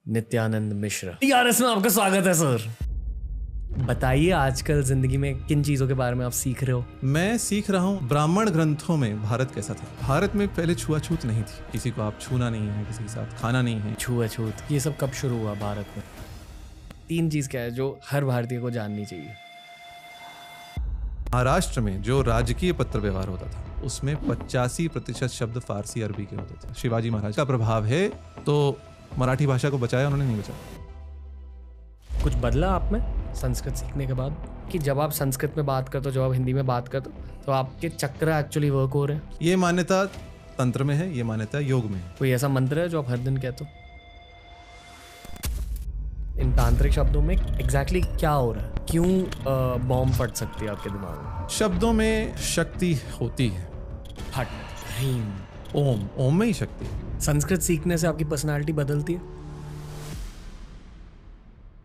Nityanand Mishra. TRS में आपका स्वागत है सर। बताइए आजकल जिंदगी में किन चीजों के बारे में आप सीख रहे हो? मैं सीख रहा हूँ ब्राह्मण ग्रंथों में भारत कैसा था। भारत में पहले छुआछूत नहीं थी, किसी को आप छूना नहीं है, किसी के साथ खाना नहीं है। छुआछूत ये सब कब शुरू हुआ भारत में? 3 चीज क्या है जो हर भारतीय को जाननी चाहिए? महाराष्ट्र में जो राजकीय पत्र व्यवहार होता था उसमें 85% शब्द फारसी अरबी के होते थे। शिवाजी महाराज का प्रभाव है तो मराठी भाषा को बचाया, उन्होंने नहीं बचाया। कुछ बदला आप में संस्कृत सीखने के बाद कि जब आप संस्कृत में बात करते हो, जब आप हिंदी में बात करते हो तो आपके चक्र एक्चुअली वर्क हो रहे हैं? ये मान्यता तंत्र में है, ये मान्यता योग में है। कोई ऐसा मंत्र है जो आप हर दिन कहते हो? इन तांत्रिक शब्दों में एग्जैक्टली क्या हो रहा है? क्यों बॉम्ब फट सकती है आपके दिमाग में? शब्दों में शक्ति होती है। फट, ह्रीम, ओम, ओम में ही शक्ति है। संस्कृत सीखने से आपकी पर्सनालिटी बदलती है?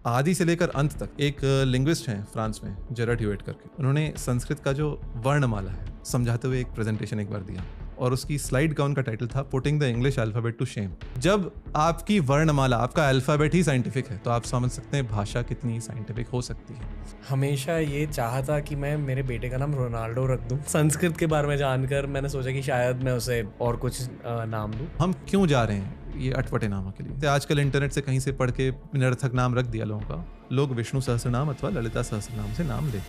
आदि से लेकर अंत तक। एक लिंग्विस्ट हैं फ्रांस में, जेरार्ड ह्यूएट करके, उन्होंने संस्कृत का जो वर्णमाला है समझाते हुए एक प्रेजेंटेशन एक बार दिया और उसकी स्लाइड का उनका टाइटल था putting the English alphabet to shame. जब आपकी वर्णमाला, आपका अल्फाबेट ही साइंटिफिक है तो आप समझ सकते हैं भाषा कितनी साइंटिफिक हो सकती है। हमेशा ये चाहा था कि मैं मेरे बेटे का नाम रोनाल्डो रख दूं। संस्कृत के बारे में जानकर मैंने सोचा कि शायद मैं उसे और कुछ नाम दूं। हम क्यों जा रहे हैं ये अटपटे नामों के लिए? आजकल इंटरनेट से कहीं से पढ़ के निरर्थक नाम रख दिया लोगों का। लोग विष्णु सहस्रनाम अथवा ललिता सहस्रनाम से नाम ले।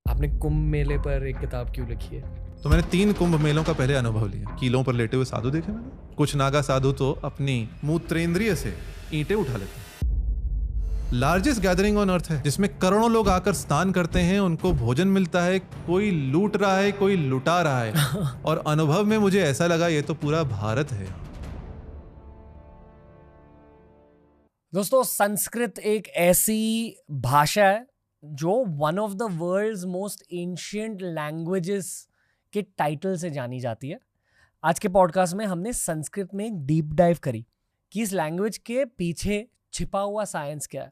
आपने कुंभ मेले पर एक किताब क्यों लिखी है? तो मैंने 3 कुंभ मेलों का पहले अनुभव लिया। कीलों पर लेटे हुए साधु देखे मैंने। कुछ नागा साधु तो अपनी मूत्रेंद्रिय से ईंटें उठा लेते हैं। लार्जेस्ट गैदरिंग ऑन अर्थ है जिसमें करोड़ों लोग आकर स्नान करते हैं, उनको भोजन मिलता है, कोई लूट रहा है, कोई लुटा रहा है। और अनुभव में मुझे ऐसा लगा ये तो पूरा भारत है। दोस्तों, संस्कृत एक ऐसी भाषा है जो one of the world's most ancient languages के टाइटल से जानी जाती है। आज के पॉडकास्ट में हमने संस्कृत में एक डीप डाइव करी कि इस लैंग्वेज के पीछे छिपा हुआ साइंस क्या है,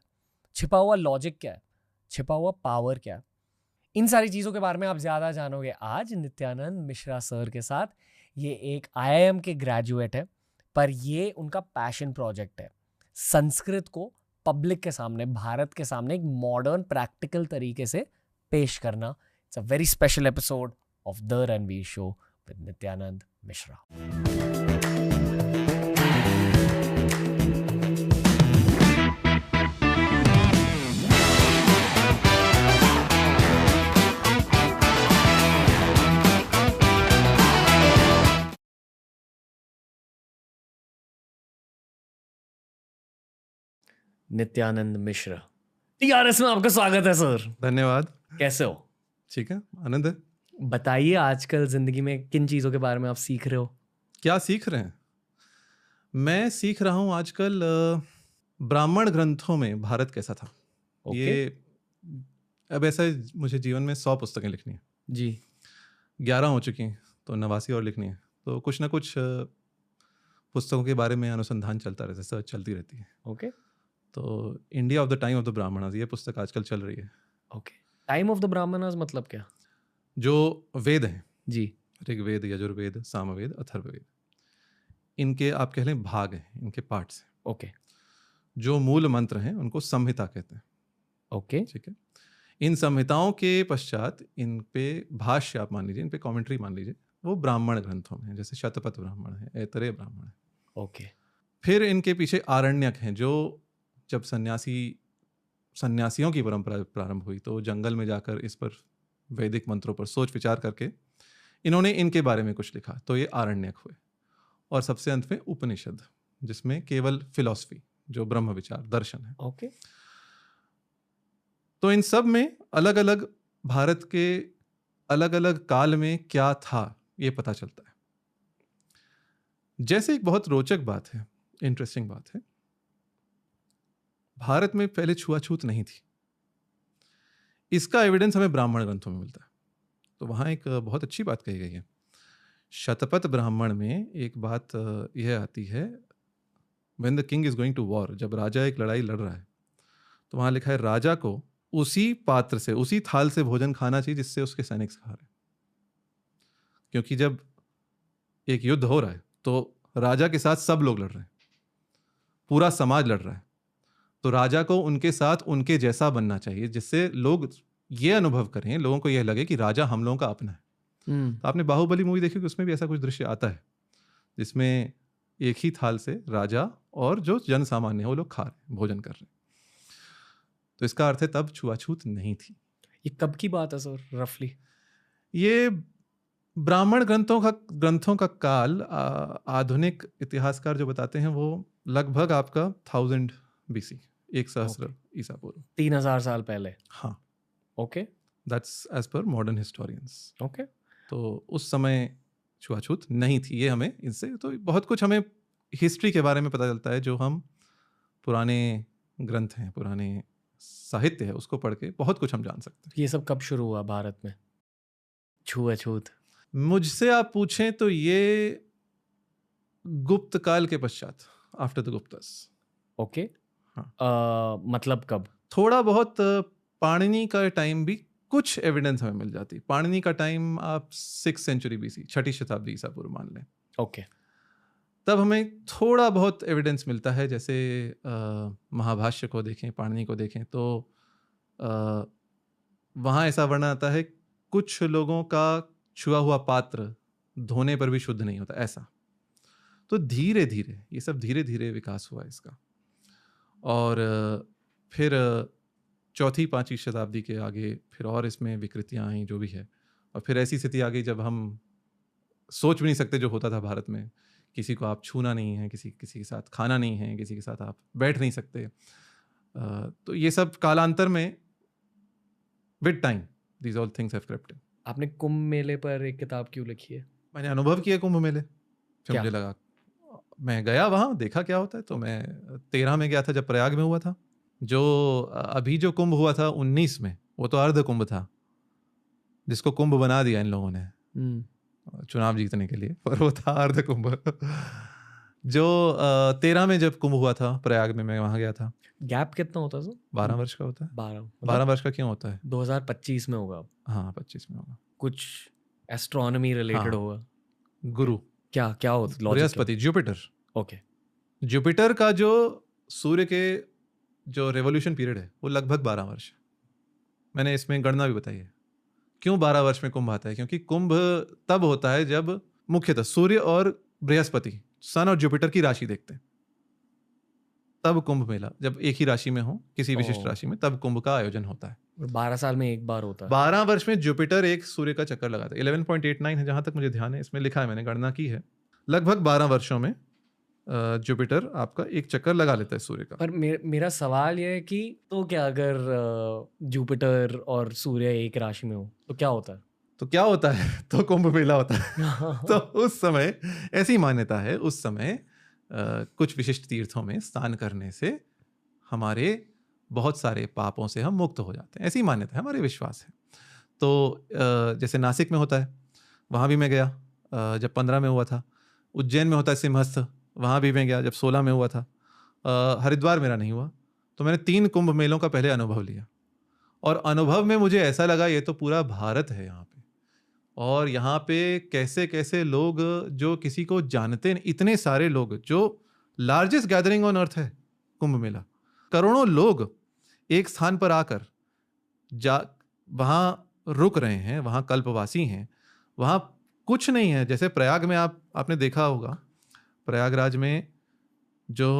छिपा हुआ लॉजिक क्या है, छिपा हुआ पावर क्या है। इन सारी चीज़ों के बारे में आप ज़्यादा जानोगे आज नित्यानंद मिश्रा सर के साथ। ये एक IIM के ग्रेजुएट है, पर ये उनका पैशन प्रोजेक्ट है, संस्कृत को पब्लिक के सामने, भारत के सामने एक मॉडर्न प्रैक्टिकल तरीके से पेश करना। It's a very special episode of the Ranveer show with Nityanand Mishra. Nityanand Mishra, TRS में आपका स्वागत है सर। धन्यवाद। कैसे हो? ठीक है, आनंद है। बताइए आजकल जिंदगी में किन चीजों के बारे में आप सीख रहे हो? क्या सीख रहे हैं? मैं सीख रहा हूं आजकल ब्राह्मण ग्रंथों में भारत कैसा था। ये अब ऐसा है, मुझे जीवन में 100 पुस्तकें लिखनी है जी। 11 हो चुकी हैं तो 89 और लिखनी है। तो कुछ ना कुछ पुस्तकों के बारे में अनुसंधान चलता रहता है, सर्च चलती रहती है। ओके। तो India of the time of the Brahmanas, ये पुस्तक आजकल चल रही है। Okay, time of the Brahmanas मतलब क्या? जो वेद हैं जी। ऋग्वेद, यजुर्वेद, सामवेद, अथर्ववेद, इनके आप कह लें भाग हैं, इनके पार्ट्स हैं। ओके। जो मूल मंत्र हैं उनको संहिता कहते हैं। ओके। ठीक है। इन संहिताओं के पश्चात इन पे भाष्य आप मान लीजिए, इन पे कमेंट्री मान लीजिए, वो ब्राह्मण ग्रंथों में है। जैसे शतपथ ब्राह्मण है, ऐतरेय ब्राह्मण है। ओके। फिर इनके पीछे आरण्यक हैं, जो जब सन्यासियों की परंपरा प्रारंभ हुई तो जंगल में जाकर इस पर वैदिक मंत्रों पर सोच विचार करके इन्होंने इनके बारे में कुछ लिखा, तो ये आरण्यक हुए। और सबसे अंत में उपनिषद, जिसमें केवल फिलॉसफी, जो ब्रह्म विचार दर्शन है। ओके। तो इन सब में अलग अलग भारत के अलग अलग काल में क्या था ये पता चलता है। जैसे एक बहुत रोचक बात है, इंटरेस्टिंग बात है, भारत में पहले छुआछूत नहीं थी। इसका एविडेंस हमें ब्राह्मण ग्रंथों में मिलता है। तो वहाँ एक बहुत अच्छी बात कही गई है। शतपथ ब्राह्मण में एक बात यह आती है, when the king is going to war, जब राजा एक लड़ाई लड़ रहा है तो वहाँ लिखा है राजा को उसी पात्र से, उसी थाल से भोजन खाना चाहिए जिससे उसके सैनिक खा रहे हैं। क्योंकि जब एक युद्ध हो रहा है तो राजा के साथ सब लोग लड़ रहे हैं, पूरा समाज लड़ रहा है, तो राजा को उनके साथ उनके जैसा बनना चाहिए, जिससे लोग ये अनुभव करें, लोगों को यह लगे कि राजा हम लोगों का अपना है। तो आपने बाहुबली मूवी देखी कि उसमें भी ऐसा कुछ दृश्य आता है जिसमें एक ही थाल से राजा और जो जन सामान्य है वो लोग खा रहे हैं, भोजन कर रहे हैं। तो इसका अर्थ है तब छुआछूत नहीं थी। ये कब की बात है सर रफली? ये ब्राह्मण ग्रंथों का काल आधुनिक इतिहासकार जो बताते हैं वो लगभग आपका 1000 BC, 1000 ईसा पूर्व, 3000 साल पहले। हाँ, okay, that's as per modern historians. Okay. तो उस समय छुआछूत नहीं थी। ये हमें इनसे तो बहुत कुछ हमें हिस्ट्री के बारे में पता चलता है, जो हम पुराने ग्रंथ हैं, पुराने साहित्य है, उसको पढ़ के बहुत कुछ हम जान सकते हैं। ये सब कब शुरू हुआ भारत में छुआछूत? मुझसे आप पूछें तो ये गुप्त काल के पश्चात, आफ्टर द गुप्तस। ओके। हाँ। मतलब कब? थोड़ा बहुत पाणिनि का टाइम भी कुछ एविडेंस हमें मिल जाती। पाणिनि का टाइम आप 6th century BC, 6ठी शताब्दी ईसा पूर्व मान लें। ओके। तब हमें थोड़ा बहुत एविडेंस मिलता है, जैसे महाभाष्य को देखें, पाणिनि को देखें तो वहाँ ऐसा वर्णन आता है कुछ लोगों का छुआ हुआ पात्र धोने पर भी शुद्ध नहीं होता, ऐसा। तो धीरे धीरे ये सब धीरे धीरे विकास हुआ इसका, और फिर 4th 5वीं शताब्दी के आगे फिर और इसमें विकृतियाँ आई, जो भी है। और फिर ऐसी स्थिति आ गई जब हम सोच भी नहीं सकते जो होता था भारत में। किसी को आप छूना नहीं है, किसी के साथ खाना नहीं है, किसी के साथ आप बैठ नहीं सकते। तो ये सब कालांतर में with time these all things have crept in. आपने कुंभ मेले पर एक किताब क्यों लिखी है? मैंने अनुभव किया कुंभ मेले, फिर क्या? मुझे लगा, मैं गया वहाँ, देखा क्या होता है। तो मैं 13 में गया था जब प्रयाग में हुआ था। जो अभी जो कुंभ हुआ था 19 में, वो तो अर्ध कुंभ था, जिसको कुंभ बना दिया इन लोगों ने चुनाव जीतने के लिए, पर वो था अर्ध कुंभ। जो 13 में जब कुंभ हुआ था प्रयाग में, मैं वहाँ गया था। गैप कितना होता है? 12 वर्ष का होता है। 12 वर्ष का क्यों होता है? 2025 में होगा। हाँ, 25 में होगा। कुछ एस्ट्रोनॉमी रिलेटेड होगा। गुरु क्या होता? बृहस्पति, जुपिटर। ओके। जुपिटर का जो सूर्य के जो रेवोल्यूशन पीरियड है वो लगभग 12 वर्ष है। मैंने इसमें गणना भी बताई है क्यों 12 वर्ष में कुंभ आता है। क्योंकि कुंभ तब होता है जब मुख्यतः सूर्य और बृहस्पति, सन और जुपिटर की राशि देखते हैं, तब कुंभ मेला जब एक ही राशि में हो, किसी विशिष्ट राशि में, तब कुंभ का आयोजन होता है। 12 साल में एक बार होता है। 12 वर्ष में जुपिटर एक सूर्य का चक्कर लगाता है। 11.89 है जहां तक मुझे ध्यान है, इसमें लिखा है, मैंने गणना की है। लगभग 12 वर्षों में जुपिटर आपका एक चक्कर लगा लेता है सूर्य का। पर मेरा सवाल यह है कि तो क्या अगर जुपिटर और सूर्य एक राशि में हो तो क्या होता है? तो क्या होता है? तो कुंभ मेला होता है। तो उस समय ऐसी मान्यता है, उस समय कुछ विशिष्ट तीर्थों में स्नान करने से हमारे बहुत सारे पापों से हम मुक्त हो जाते हैं, ऐसी मान्यता है, हमारे विश्वास है। तो जैसे नासिक में होता है, वहाँ भी मैं गया जब 15 में हुआ था। उज्जैन में होता है सिंहस्थ, वहाँ भी मैं गया जब 16 में हुआ था। हरिद्वार मेरा नहीं हुआ। तो मैंने 3 कुंभ मेलों का पहले अनुभव लिया, और अनुभव में मुझे ऐसा लगा ये तो पूरा भारत है यहाँ पे, और यहाँ पे कैसे कैसे लोग जो किसी को जानते नहीं, इतने सारे लोग, जो लार्जेस्ट गैदरिंग ऑन अर्थ है कुंभ मेला, करोड़ों लोग एक स्थान पर आकर वहाँ रुक रहे हैं, वहाँ कल्पवासी हैं, वहाँ कुछ नहीं है। जैसे प्रयाग में आपने देखा होगा, प्रयागराज में जो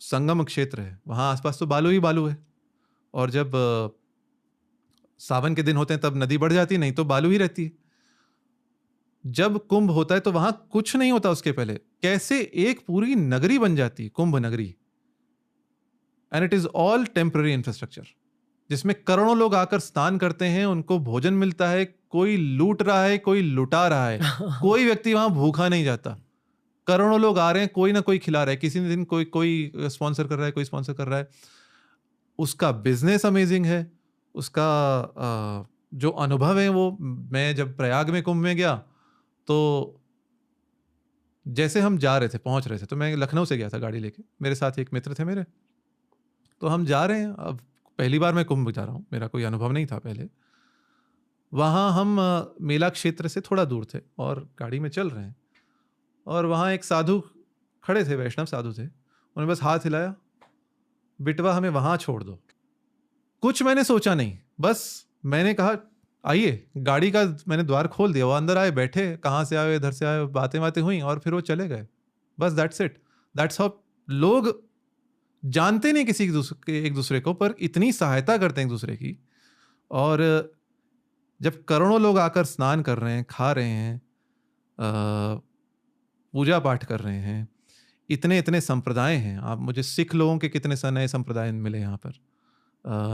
संगम क्षेत्र है वहाँ आसपास तो बालू ही बालू है, और जब सावन के दिन होते हैं तब नदी बढ़ जाती है, नहीं तो बालू ही रहती है। जब कुंभ होता है तो वहां कुछ नहीं होता। उसके पहले कैसे एक पूरी नगरी बन जाती है, कुंभ नगरी, and it is all temporary infrastructure, जिसमें करोड़ों लोग आकर स्नान करते हैं, उनको भोजन मिलता है, कोई लूट रहा है, कोई लुटा रहा है, कोई व्यक्ति वहां भूखा नहीं जाता। करोड़ों लोग आ रहे हैं, कोई ना कोई खिला रहा है, किसी दिन कोई स्पॉन्सर कर रहा है, कोई स्पॉन्सर कर रहा है। उसका बिजनेस अमेजिंग है, उसका जो अनुभव है वो। मैं जब प्रयाग में कुंभ में गया तो जैसे हम जा रहे थे, पहुंच रहे थे, तो मैं लखनऊ से गया था गाड़ी लेके, मेरे साथ एक मित्र थे मेरे, तो हम जा रहे हैं। अब पहली बार मैं कुंभ जा रहा हूँ, मेरा कोई अनुभव नहीं था पहले। वहाँ हम मेला क्षेत्र से थोड़ा दूर थे और गाड़ी में चल रहे हैं, और वहाँ एक साधु खड़े थे, वैष्णव साधु थे। उन्होंने बस हाथ हिलाया, बिटवा हमें वहां छोड़ दो। कुछ मैंने सोचा नहीं, बस मैंने कहा आइए, गाड़ी का मैंने द्वार खोल दिया, वो अंदर आए, बैठे, कहाँ से आए, इधर से आए, बातें बातें हुई और फिर वो चले गए। बस दैट्स इट, दैट्स हाउ। लोग जानते नहीं किसी एक दूसरे को, पर इतनी सहायता करते हैं एक दूसरे की। और जब करोड़ों लोग आकर स्नान कर रहे हैं, खा रहे हैं, पूजा पाठ कर रहे हैं, इतने इतने संप्रदाय हैं। आप मुझे सिख लोगों के कितने सा नए संप्रदाय मिले यहाँ पर,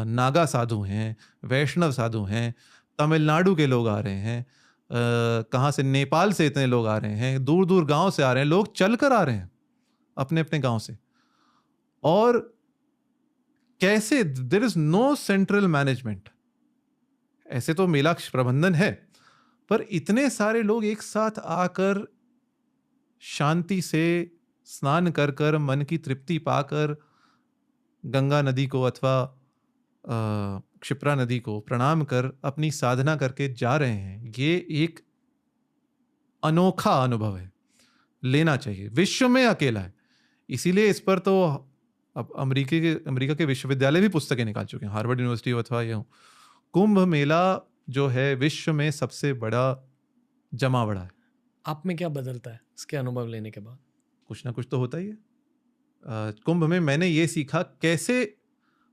नागा साधु हैं, वैष्णव साधु हैं, तमिलनाडु के लोग आ रहे हैं, कहाँ से, नेपाल से इतने लोग आ रहे हैं, दूर दूर गांव से आ रहे हैं, लोग चल कर आ रहे हैं अपने अपने गांव से। और कैसे, there is no central management. ऐसे तो मेला प्रबंधन है, पर इतने सारे लोग एक साथ आकर शांति से स्नान कर कर, मन की तृप्ति पाकर, गंगा नदी को अथवा क्षिप्रा नदी को प्रणाम कर अपनी साधना करके जा रहे हैं। ये एक अनोखा अनुभव है, लेना चाहिए। विश्व में अकेला है, इसीलिए इस पर तो अब अमेरिका के विश्वविद्यालय भी पुस्तकें निकाल चुके हैं, हार्वर्ड यूनिवर्सिटी अथवा ये कुंभ मेला जो है विश्व में सबसे बड़ा जमावड़ा है। आप में क्या बदलता है इसके अनुभव लेने के बाद? कुछ ना कुछ तो होता ही है। कुंभ में मैंने ये सीखा कैसे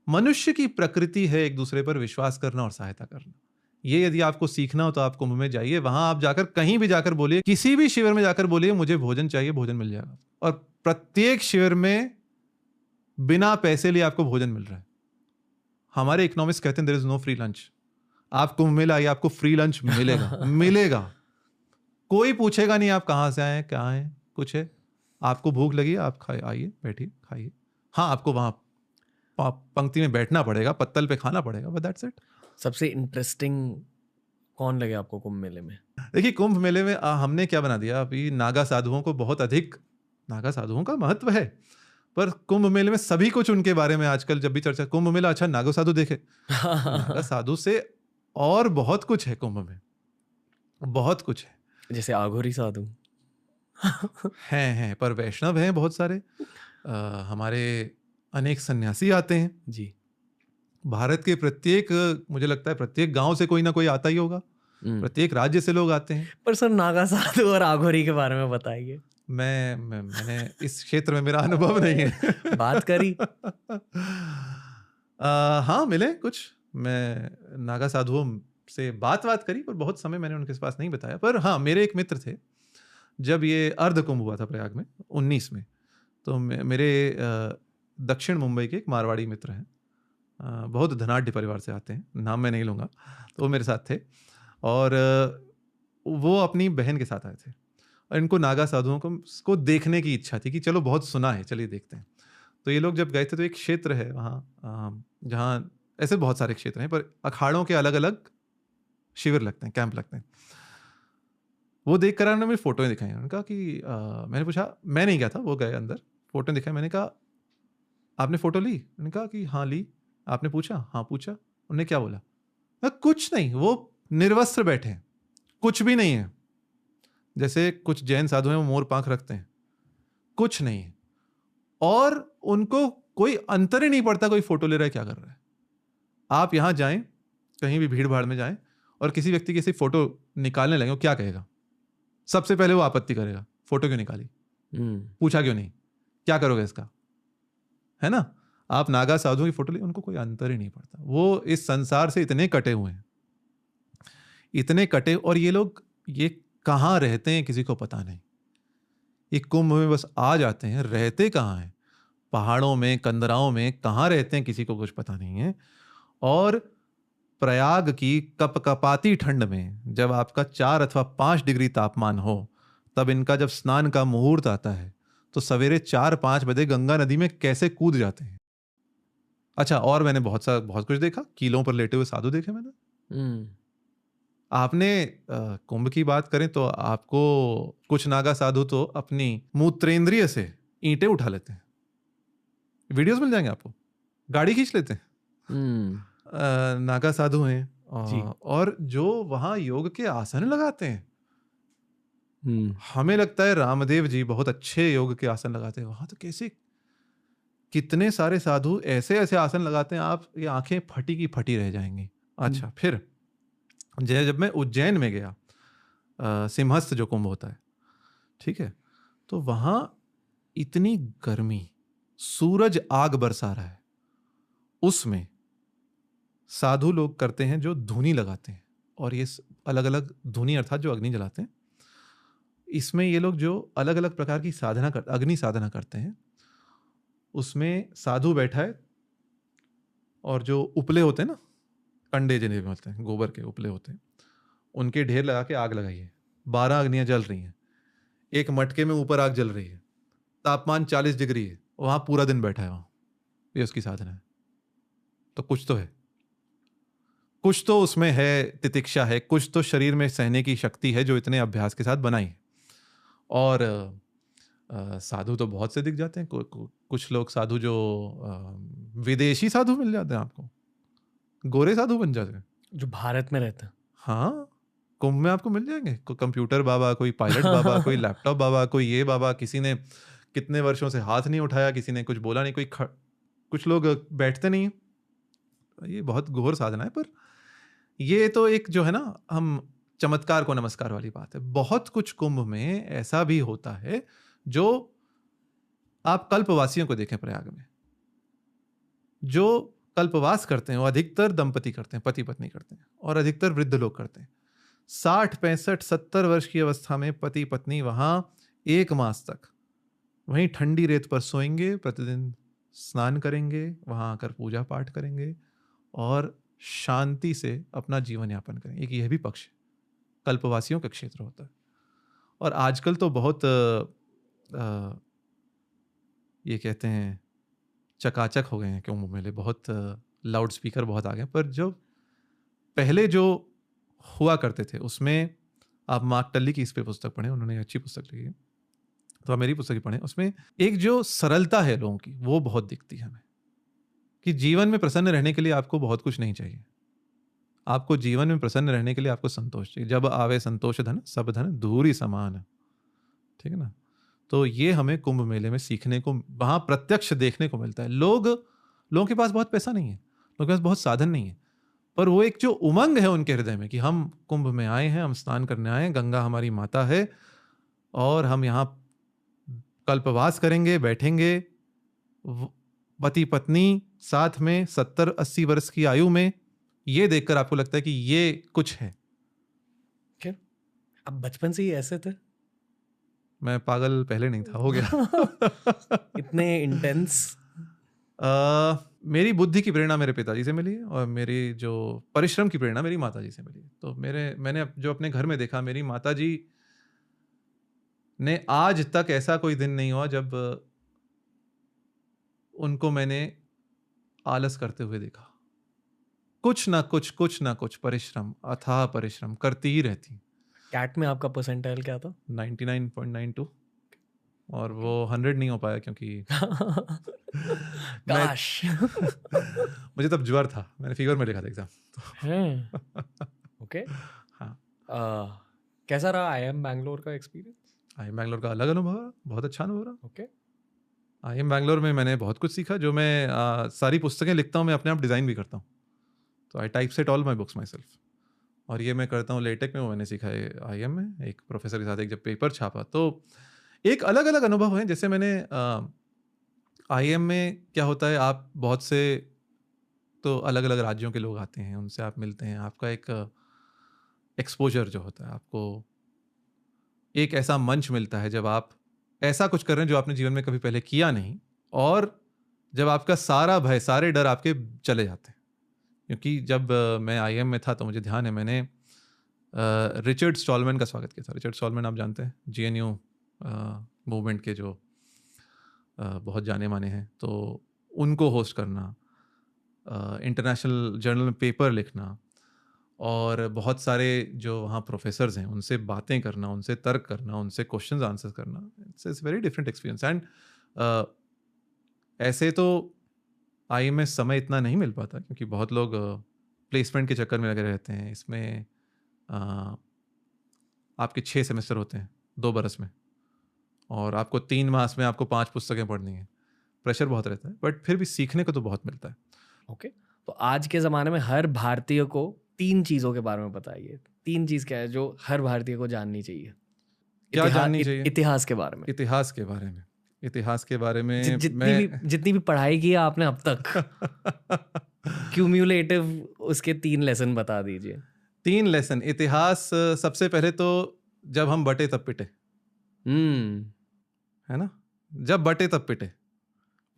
मनुष्य की प्रकृति है एक दूसरे पर विश्वास करना और सहायता करना। ये यदि आपको सीखना हो तो आप कुंभ में जाइए, वहां आप जाकर कहीं भी जाकर बोलिए, किसी भी शिविर में जाकर बोलिए मुझे भोजन चाहिए, भोजन मिल जाएगा। और प्रत्येक शिविर में बिना पैसे लिए आपको भोजन मिल रहा है। हमारे इकोनॉमिस्ट कहते हैं there is no free lunch. आप कुंभ में लाइए, आपको फ्री लंच मिलेगा मिलेगा। कोई पूछेगा नहीं आप कहाँ से आए हैं, क्या है, कुछ है। आपको भूख लगी, आप खाए, आइए, बैठिए, खाइए। हाँ, आपको वहां पंक्ति में बैठना पड़ेगा, पत्तल पे खाना पड़ेगा, बट दैट्स इट। सबसे इंटरेस्टिंग कौन लगे आपको कुंभ मेले में? देखिए, कुंभ मेले में हमने क्या बना दिया, अभी नागा साधुओं को बहुत अधिक, नागा साधुओं का महत्व है, पर कुंभ मेले में सभी कुछ उनके बारे में आजकल जब भी चर्चा, कुंभ मेला, अच्छा नागा साधु देखे। नागा साधु से और बहुत कुछ है कुंभ में, बहुत कुछ है। जैसे आघोरी साधु हैं, पर वैष्णव हैं बहुत सारे। हमारे अनेक सन्यासी आते हैं जी। भारत के प्रत्येक, मुझे लगता है प्रत्येक गांव से कोई ना कोई आता ही होगा, प्रत्येक राज्य से लोग आते हैं। पर सर, नागा साधु और आघोरी के बारे में बताइए। मैंने इस क्षेत्र में मेरा अनुभव नहीं है। बात करी हाँ, मिले कुछ, मैं नागा साधुओं से बात करी, पर बहुत समय मैंने उनके पास नहीं बताया। पर हाँ, मेरे एक मित्र थे, जब ये अर्ध कुंभ हुआ था प्रयाग में 19 में, तो मेरे दक्षिण मुंबई के एक मारवाड़ी मित्र हैं, बहुत धनाढ्य परिवार से आते हैं, नाम मैं नहीं लूँगा, तो वो मेरे साथ थे। और वो अपनी बहन के साथ आए थे, और इनको नागा साधुओं को देखने की इच्छा थी कि चलो बहुत सुना है, चलिए देखते हैं। तो ये लोग जब गए थे, तो एक क्षेत्र है वहाँ जहाँ, ऐसे बहुत सारे क्षेत्र हैं, पर अखाड़ों के अलग अलग शिविर लगते हैं, कैंप लगते हैं। वो देख कर उन्होंने मुझे फोटोएं दिखाई। उन्होंने कहा कि मैंने पूछा, मैं नहीं गया था, वो गए अंदर, फोटो दिखाई। मैंने कहा आपने फोटो ली? उन्होंने कहा कि हाँ ली। आपने पूछा? हाँ पूछा। उन्होंने क्या बोला? कुछ नहीं, वो निर्वस्त्र बैठे हैं, कुछ भी नहीं है। जैसे कुछ जैन साधु हैं वो मोर पांख रखते हैं, कुछ नहीं है। और उनको कोई अंतर ही नहीं पड़ता कोई फोटो ले रहा है क्या कर रहा है। आप यहां जाएं, कहीं भी भीड़ भाड़ में जाएं, और किसी व्यक्ति की ऐसी फोटो निकालने लगे, वो क्या कहेगा? सबसे पहले वो आपत्ति करेगा, फोटो क्यों निकाली, पूछा क्यों नहीं, क्या करोगे इसका, है ना। आप नागा साधुओं की फोटो ले, उनको कोई अंतर ही नहीं पड़ता। वो इस संसार से इतने कटे हुए हैं, इतने कटे। और ये लोग ये कहाँ रहते हैं किसी को पता नहीं। ये कुंभ में बस आ जाते हैं, रहते कहाँ हैं, पहाड़ों में, कंदराओं में, कहाँ रहते हैं किसी को कुछ पता नहीं है। और प्रयाग की कपकपाती ठंड में जब आपका 4 अथवा 5 डिग्री तापमान हो, तब इनका जब स्नान का मुहूर्त आता है, तो सवेरे 4-5 बजे गंगा नदी में कैसे कूद जाते हैं। अच्छा, और मैंने बहुत कुछ देखा, कीलों पर लेटे हुए साधु देखे मैंने। आपने कुंभ की बात करें तो आपको कुछ नागा साधु तो अपनी मूत्रेंद्रिय से ईंटें उठा लेते हैं, वीडियोस मिल जाएंगे आपको, गाड़ी खींच लेते हैं। नागा साधु हैं। और जो वहां योग के आसन लगाते हैं, हमें लगता है रामदेव जी बहुत अच्छे योग के आसन लगाते हैं, वहां तो कैसे कितने सारे साधु ऐसे ऐसे आसन लगाते हैं, आप ये आंखें फटी की फटी रह जाएंगी। अच्छा, फिर जब मैं उज्जैन में गया, सिंहस्थ जो कुंभ होता है, ठीक है, तो वहां इतनी गर्मी, सूरज आग बरसा रहा है, उसमें साधु लोग करते हैं जो धूनी लगाते हैं, और ये अलग अलग धूनी अर्थात जो अग्नि जलाते हैं, इसमें ये लोग जो अलग अलग प्रकार की साधना अग्नि साधना करते हैं, उसमें साधु बैठा है और जो उपले होते हैं ना, कंडे जिन्हें बोलते हैं, गोबर के उपले होते हैं, उनके ढेर लगा के आग लगाई है। 12 अग्नियां जल रही हैं, एक मटके में ऊपर आग जल रही है, तापमान 40 डिग्री है, वहां पूरा दिन बैठा है, वहां ये उसकी साधना है। तो कुछ तो है, कुछ तो उसमें है, तितिक्षा है, कुछ तो शरीर में सहने की शक्ति है जो इतने अभ्यास के साथ बनाई है। और साधु तो बहुत से दिख जाते हैं, कुछ लोग साधु जो विदेशी साधु मिल जाते हैं आपको, गोरे साधु बन जाते हैं जो भारत में रहते हैं। हाँ, कुंभ में आपको मिल जाएंगे, कोई कंप्यूटर बाबा, कोई पायलट बाबा, कोई लैपटॉप बाबा, कोई ये बाबा, किसी ने कितने वर्षों से हाथ नहीं उठाया, किसी ने कुछ बोला नहीं, कुछ लोग बैठते नहीं। ये बहुत घोर साधना है, पर ये तो एक जो है ना, हम चमत्कार को नमस्कार वाली बात है। बहुत कुछ कुंभ में ऐसा भी होता है जो आप कल्पवासियों को देखें, प्रयाग में जो कल्पवास करते हैं वो अधिकतर दंपति करते हैं, पति पत्नी करते हैं, और अधिकतर वृद्ध लोग करते हैं। 60, 65, 70 वर्ष की अवस्था में पति पत्नी वहां 1 मास तक वहीं ठंडी रेत पर सोएंगे, प्रतिदिन स्नान करेंगे, वहां आकर पूजा पाठ करेंगे और शांति से अपना जीवन यापन करेंगे। एक यह भी पक्ष है, कल्पवासियों का क्षेत्र होता है। और आजकल तो बहुत ये कहते हैं चकाचक हो गए हैं कुंभ मेले, बहुत लाउड स्पीकर बहुत आ गए, पर जो पहले जो हुआ करते थे उसमें आप मार्क टल्ली की इस पे पुस्तक पढ़ें, उन्होंने अच्छी पुस्तक लिखी है, तो आप मेरी पुस्तक ही पढ़ें। उसमें एक जो सरलता है लोगों की वो बहुत दिखती है हमें, कि जीवन में प्रसन्न रहने के लिए आपको बहुत कुछ नहीं चाहिए, आपको जीवन में प्रसन्न रहने के लिए आपको संतोष चाहिए। जब आवे संतोष धन सब धन दूरी समान, ठीक है ना। तो ये हमें कुंभ मेले में सीखने को, वहां प्रत्यक्ष देखने को मिलता है। लोगों के पास बहुत पैसा नहीं है, लोगों के पास बहुत साधन नहीं है, पर वो एक जो उमंग है उनके हृदय में कि हम कुंभ में आए हैं, हम स्नान करने आए हैं, गंगा हमारी माता है और हम यहाँ कल्पवास करेंगे, बैठेंगे, पति पत्नी साथ में 70-80 वर्ष की आयु में, ये देखकर आपको लगता है कि ये कुछ है। क्या अब बचपन से ही ऐसे थे? मैं पागल पहले नहीं था, हो गया इतने इंटेंस। मेरी बुद्धि की प्रेरणा मेरे पिताजी से मिली है और मेरी जो परिश्रम की प्रेरणा मेरी माताजी से मिली है। तो मैंने जो अपने घर में देखा, मेरी माताजी ने आज तक ऐसा कोई दिन नहीं हुआ जब उनको मैंने आलस करते हुए देखा। कुछ ना कुछ परिश्रम, अथाह परिश्रम करती ही रहती। कैट में आपका परसेंटाइल क्या था? 99.92, और वो 100 नहीं हो पाया क्योंकि काश मुझे तब ज्वर था, मैंने फीवर में लिखा था एग्जाम। ओके। हाँ, कैसा रहा IIM बैंगलोर का एक्सपीरियंस? IIM बैंगलोर का अलग अनुभव रहा, बहुत अच्छा अनुभव रहा। ओके। IIM बैंगलोर में मैंने बहुत कुछ सीखा। जो मैं सारी पुस्तकें लिखता हूँ, मैं अपने आप डिज़ाइन भी करता हूँ, तो I typeset all my books myself, और ये मैं करता हूँ लेटेक में। वो मैंने सीखा है IIM में, एक प्रोफेसर के साथ एक जब पेपर छापा, तो एक अलग अलग अनुभव है। जैसे मैंने IIM में क्या होता है, आप बहुत से तो अलग अलग राज्यों के लोग आते हैं, उनसे आप मिलते हैं, आपका एक एक्सपोजर जो होता है, आपको एक ऐसा मंच मिलता है जब आप ऐसा कुछ कर रहे हैं जो आपने जीवन में कभी पहले किया नहीं, और जब आपका सारा भय, सारे डर आपके चले जाते हैं। क्योंकि जब मैं IIM में था तो मुझे ध्यान है, मैंने रिचर्ड स्टॉलमैन का स्वागत किया था। रिचर्ड स्टॉलमैन आप जानते हैं, GNU मूवमेंट के जो बहुत जाने माने हैं, तो उनको होस्ट करना, इंटरनेशनल जर्नल में पेपर लिखना, और बहुत सारे जो वहाँ प्रोफेसर्स हैं उनसे बातें करना, उनसे तर्क करना, उनसे क्वेश्चंस आंसर करना, it's very different experience. And ऐसे तो IIM में समय इतना नहीं मिल पाता क्योंकि बहुत लोग प्लेसमेंट के चक्कर में लगे रहते हैं। इसमें आपके 6 सेमेस्टर होते हैं 2 बरस में, और आपको 3 मास में आपको 5 पुस्तकें पढ़नी है, प्रेशर बहुत रहता है, बट फिर भी सीखने को तो बहुत मिलता है। ओके, तो आज के ज़माने में हर भारतीय को 3 चीज़ों के बारे में बताइए। 3 चीज़ क्या है जो हर भारतीय को जाननी चाहिए? क्या जाननी चाहिए? इतिहास के बारे में। इतिहास के बारे में, इतिहास के बारे में जितनी भी पढ़ाई की है आपने अब तक, क्यूम्युलेटिव उसके 3 लेसन बता दीजिए। 3 लेसन इतिहास। सबसे पहले तो जब हम बटे तब पिटे, है ना? जब बटे तब पिटे,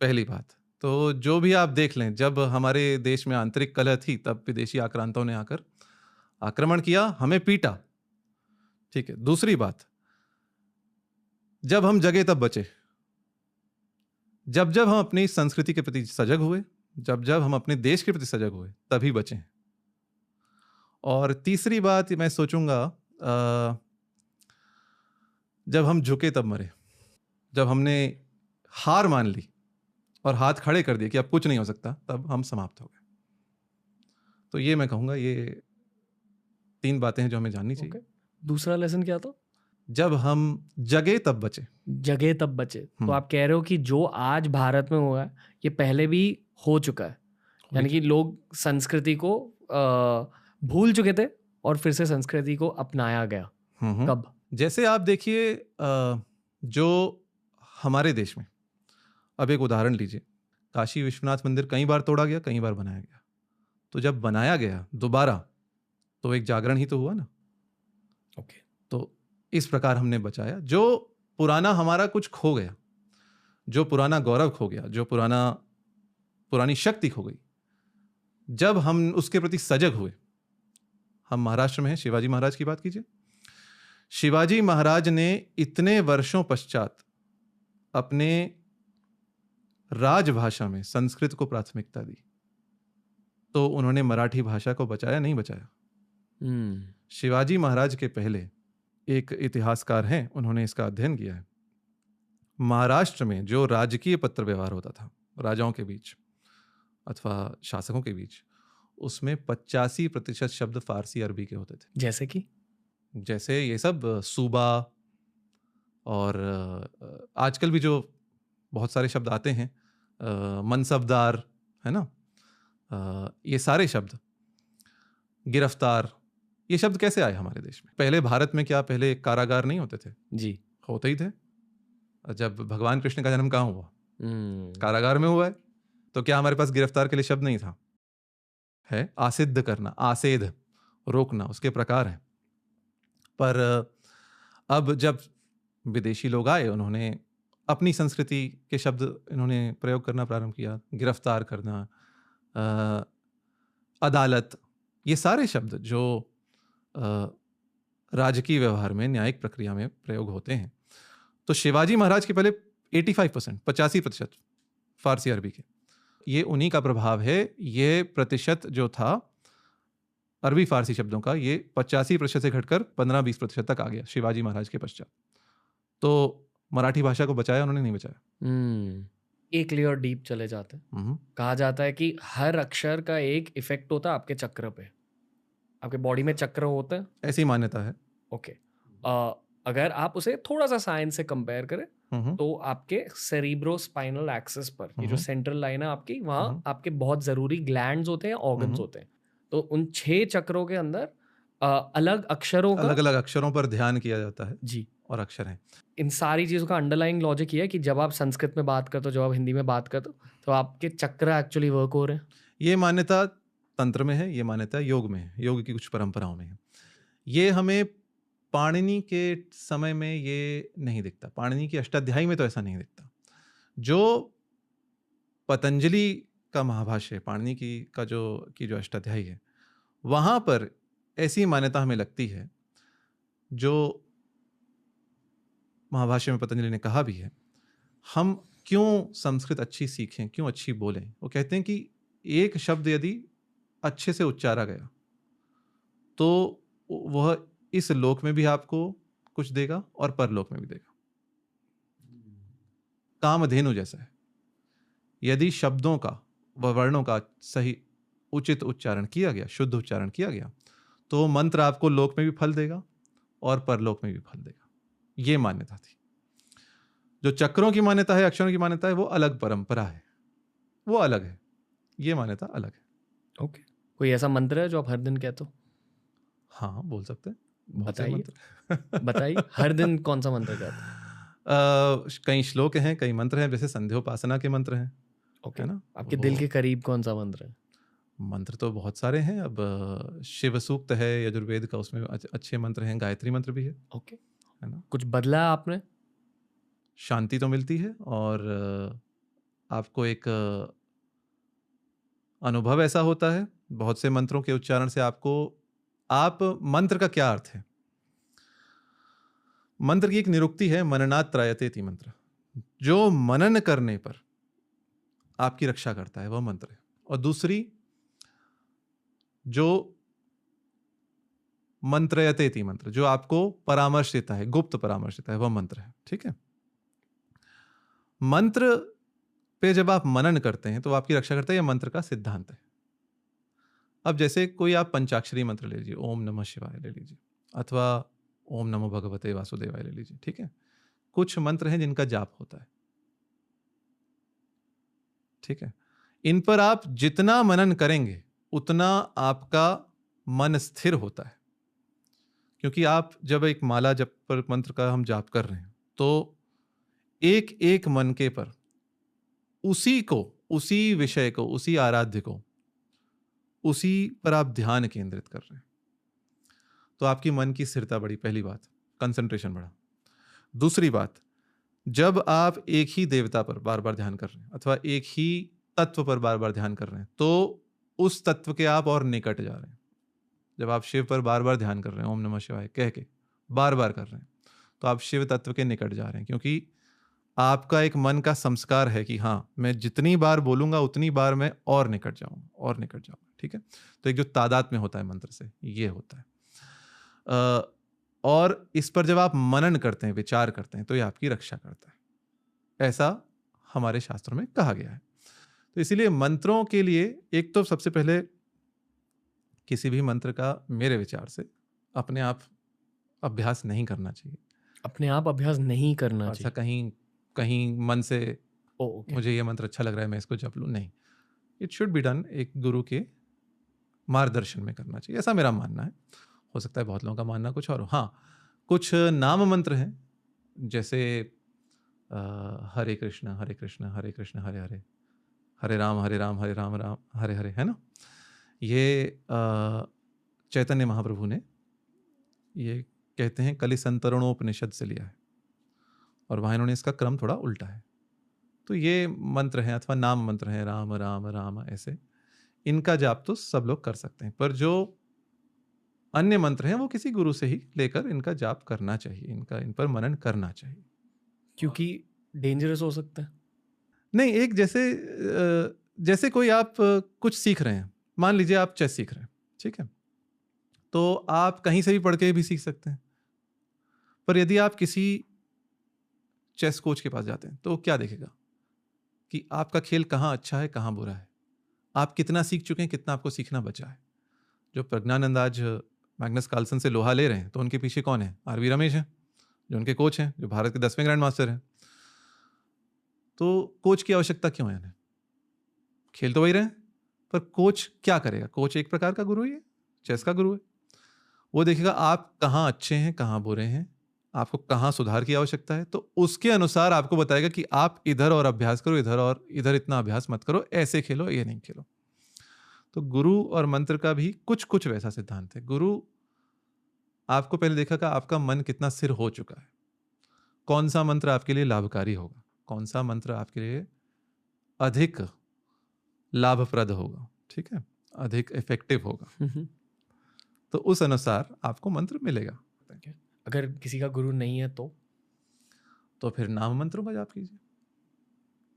पहली बात। तो जो भी आप देख लें, जब हमारे देश में आंतरिक कलह थी तब विदेशी आक्रांताओं ने आकर आक्रमण किया, हमें पीटा, ठीक है। दूसरी बात, जब हम जगे तब बचे, जब जब हम अपनी संस्कृति के प्रति सजग हुए, जब जब हम अपने देश के प्रति सजग हुए, तभी बचे। और तीसरी बात मैं सोचूंगा, जब हम झुके तब मरे। जब हमने हार मान ली और हाथ खड़े कर दिए कि अब कुछ नहीं हो सकता, तब हम समाप्त हो गए। तो ये मैं कहूँगा, ये 3 बातें हैं जो हमें जाननी चाहिए। दूसरा लेसन क्या था? जब हम जगे तब बचे। जगे तब बचे। तो आप कह रहे हो कि जो आज भारत में हुआ है ये पहले भी हो चुका है, यानी कि लोग संस्कृति को भूल चुके थे और फिर से संस्कृति को अपनाया गया। कब? जैसे आप देखिए, जो हमारे देश में, अब एक उदाहरण लीजिए, काशी विश्वनाथ मंदिर कई बार तोड़ा गया, कई बार बनाया गया। तो जब बनाया गया दोबारा, तो एक जागरण ही तो हुआ ना। ओके, तो इस प्रकार हमने बचाया। जो पुराना हमारा कुछ खो गया, जो पुराना गौरव खो गया, जो पुरानी शक्ति खो गई, जब हम उसके प्रति सजग हुए। हम महाराष्ट्र में हैं, शिवाजी महाराज की बात कीजिए। शिवाजी महाराज ने इतने वर्षों पश्चात अपने राजभाषा में संस्कृत को प्राथमिकता दी, तो उन्होंने मराठी भाषा को बचाया, नहीं बचाया? शिवाजी महाराज के पहले एक इतिहासकार हैं, उन्होंने इसका अध्ययन किया है। महाराष्ट्र में जो राजकीय पत्र व्यवहार होता था राजाओं के बीच अथवा शासकों के बीच, उसमें 85% शब्द फारसी अरबी के होते थे। जैसे ये सब सूबा, और आजकल भी जो बहुत सारे शब्द आते हैं, मनसबदार, है ना, ये सारे शब्द, गिरफ्तार, ये शब्द कैसे आए हमारे देश में? पहले भारत में क्या पहले कारागार नहीं होते थे? जी, होते ही थे। जब भगवान कृष्ण का जन्म कहाँ हुआ? कारागार में हुआ है। तो क्या हमारे पास गिरफ्तार के लिए शब्द नहीं था? है। आसिद्ध करना, आसेध, रोकना, उसके प्रकार हैं। पर अब जब विदेशी लोग आए, उन्होंने अपनी संस्कृति के शब्द इन्होंने प्रयोग करना प्रारंभ किया। गिरफ्तार करना, अदालत, ये सारे शब्द जो राजकीय व्यवहार में, न्यायिक प्रक्रिया में प्रयोग होते हैं। तो शिवाजी महाराज के पहले 85%, 85% फारसी अरबी के, ये उन्हीं का प्रभाव है। ये प्रतिशत जो था अरबी फारसी शब्दों का, ये 85% से घटकर 15-20% तक आ गया शिवाजी महाराज के पश्चात। तो मराठी भाषा को बचाया उन्होंने, नहीं बचाया। एक लेयर डीप चले जाते हैं। कहा जाता है कि हर अक्षर का एक इफेक्ट होता है आपके चक्र पे। आपके बॉडी में चक्र होते हैं, ऐसी मान्यता है। ओके। अगर आप उसे थोड़ा सा साइंस से कंपेयर करें तो आपके सेरिब्रोस्पाइनल एक्सिस पर, ये जो सेंट्रल लाइन है आपकी, वहाँ आपके बहुत ज़रूरी ग्लैंड्स होते हैं, ऑर्गन्स होते हैं। तो उन 6 चक्रों के अंदर अलग अक्षरों पर ध्यान किया जाता है जी, और अक्षर हैं। इन सारी चीज़ों का अंडरलाइंग लॉजिक ये है कि जब आप संस्कृत में बात करते हो, जब आप हिंदी में बात करते हो, तो आपके चक्र एक्चुअली वर्क हो रहे हैं। ये मान्यता तंत्र में है, ये मान्यता योग में है, योग की कुछ परंपराओं में है। ये हमें पाणिनि के समय में ये नहीं दिखता, पाणिनि की अष्टाध्यायी में तो ऐसा नहीं दिखता। जो पतंजलि का महाभाष्य, पाणिनि की जो अष्टाध्यायी है, वहाँ पर ऐसी मान्यता हमें लगती है, जो महाभाष्य में पतंजलि ने कहा भी है। हम क्यों संस्कृत अच्छी सीखें, क्यों अच्छी बोलें? वो कहते हैं कि एक शब्द यदि अच्छे से उच्चारा गया तो वह इस लोक में भी आपको कुछ देगा और परलोक में भी देगा। कामधेनु जैसा है, यदि शब्दों का व वर्णों का सही उचित उच्चारण किया गया, शुद्ध उच्चारण किया गया, तो मंत्र आपको लोक में भी फल देगा और परलोक में भी फल देगा। ये मान्यता थी। जो चक्रों की मान्यता है, अक्षरों की मान्यता है, वो अलग परंपरा है, वो अलग है, ये मान्यता अलग है। ओके, कोई ऐसा मंत्र है जो आप हर दिन कहते हो? हाँ, बोल सकते हैं, बहुत से बताइए मंत्र। बताइए, हर दिन कौन सा मंत्र कहते हो? कई श्लोक हैं, कई मंत्र हैं, जैसे संध्योपासना के मंत्र हैं, ओके, है ना। आपके दिल के करीब कौन सा मंत्र है? मंत्र तो बहुत सारे हैं। अब शिव सूक्त है यजुर्वेद का, उसमें अच्छे मंत्र हैं, गायत्री मंत्र भी है, ओके, है ना। कुछ बदला है आपने? शांति तो मिलती है, और आपको एक अनुभव ऐसा होता है बहुत से मंत्रों के उच्चारण से, आपको आप मंत्र का क्या अर्थ है। मंत्र की एक निरुक्ति है, मननात् त्रायते इति मंत्र, जो मनन करने पर आपकी रक्षा करता है, वह मंत्र है। और दूसरी, जो मंत्रयते इति मंत्र, जो आपको परामर्श देता है, गुप्त परामर्श देता है, वह मंत्र है। ठीक है, मंत्र पे जब आप मनन करते हैं तो आपकी रक्षा करता है, यह मंत्र का सिद्धांत है। अब जैसे कोई आप पंचाक्षरी मंत्र ले लीजिए, ओम नमः शिवाय ले लीजिए, अथवा ओम नमो भगवते वासुदेवाय ले लीजिए। ठीक है, कुछ मंत्र हैं जिनका जाप होता है। ठीक है, इन पर आप जितना मनन करेंगे उतना आपका मन स्थिर होता है, क्योंकि आप जब एक माला जप पर मंत्र का हम जाप कर रहे हैं तो एक एक मनके पर उसी को, उसी विषय को, उसी आराध्य को, उसी पर आप ध्यान केंद्रित कर रहे हैं, तो आपकी मन की स्थिरता बढ़ी। पहली बात, कंसंट्रेशन बढ़ा। दूसरी बात, जब आप एक ही देवता पर बार बार ध्यान कर रहे हैं अथवा एक ही तत्व पर बार बार ध्यान कर रहे हैं, तो उस तत्व के आप और निकट जा रहे हैं। जब आप शिव पर बार बार ध्यान कर रहे हैं, ओम नमः शिवाय कह के बार बार कर रहे हैं, तो आप शिव तत्व के निकट जा रहे हैं, क्योंकि आपका एक मन का संस्कार है कि हाँ, मैं जितनी बार बोलूंगा उतनी बार मैं और निकट जाऊंगा, और निकट जाऊंगा। ठीक है, तो एक जो तादाद में होता है मंत्र से, ये होता है। और इस पर जब आप मनन करते हैं, विचार करते हैं, तो ये आपकी रक्षा करता है, ऐसा हमारे शास्त्रों में कहा गया है। तो इसीलिए मंत्रों के लिए एक तो सबसे पहले किसी भी मंत्र का मेरे विचार से अपने आप अभ्यास नहीं करना चाहिए। अपने आप अभ्यास नहीं करना ऐसा चाहिए? कहीं कहीं मन से ओके, मुझे ये मंत्र अच्छा लग रहा है, मैं इसको जप लूँ, नहीं। इट शुड बी डन एक गुरु के मार्गदर्शन में करना चाहिए, ऐसा मेरा मानना है। हो सकता है बहुत लोगों का मानना कुछ और हो। हाँ, कुछ नाम मंत्र हैं, जैसे हरे कृष्ण हरे कृष्ण हरे कृष्ण हरे हरे, हरे राम हरे राम हरे राम राम हरे हरे, है ना। ये चैतन्य महाप्रभु ने ये कहते हैं कलि संतरणोपनिषद से लिया है, और वहाँ इन्होंने इसका क्रम थोड़ा उल्टा है। तो ये मंत्र हैं अथवा नाम मंत्र हैं, राम राम राम, ऐसे इनका जाप तो सब लोग कर सकते हैं, पर जो अन्य मंत्र हैं वो किसी गुरु से ही लेकर इनका जाप करना चाहिए, इनका इन पर मनन करना चाहिए, क्योंकि डेंजरस हो सकता है। नहीं। एक जैसे कोई आप कुछ सीख रहे हैं, मान लीजिए आप चेस सीख रहे हैं, ठीक है, तो आप कहीं से भी पढ़ के भी सीख सकते हैं, पर यदि आप किसी चेस कोच के पास जाते हैं तो वो क्या देखेगा कि आपका खेल कहाँ अच्छा है, कहाँ बुरा है, आप कितना सीख चुके हैं, कितना आपको सीखना बचा है। जो प्रज्ञानंद आज मैग्नस कार्लसन से लोहा ले रहे हैं, तो उनके पीछे कौन है? आरवी रमेश हैं, जो उनके कोच हैं, जो भारत के 10वें ग्रैंड मास्टर हैं। तो कोच की आवश्यकता क्यों है? खेल तो वही रहे, पर कोच क्या करेगा? कोच एक प्रकार का गुरु ही है, चेस का गुरु है। वो देखेगा आप कहाँ अच्छे हैं, कहाँ बुरे हैं, आपको कहाँ सुधार की आवश्यकता है, तो उसके अनुसार आपको बताएगा कि आप इधर और अभ्यास करो, इधर और इधर इतना अभ्यास मत करो, ऐसे खेलो, ये नहीं खेलो। तो गुरु और मंत्र का भी कुछ कुछ वैसा सिद्धांत है। गुरु आपको पहले देखा कि आपका मन कितना स्थिर हो चुका है, कौन सा मंत्र आपके लिए लाभकारी होगा, कौन सा मंत्र आपके लिए अधिक लाभप्रद होगा, ठीक है, अधिक इफेक्टिव होगा, तो उस अनुसार आपको मंत्र मिलेगा। अगर किसी का गुरु नहीं है तो फिर नाम मंत्रों का जाप कीजिए,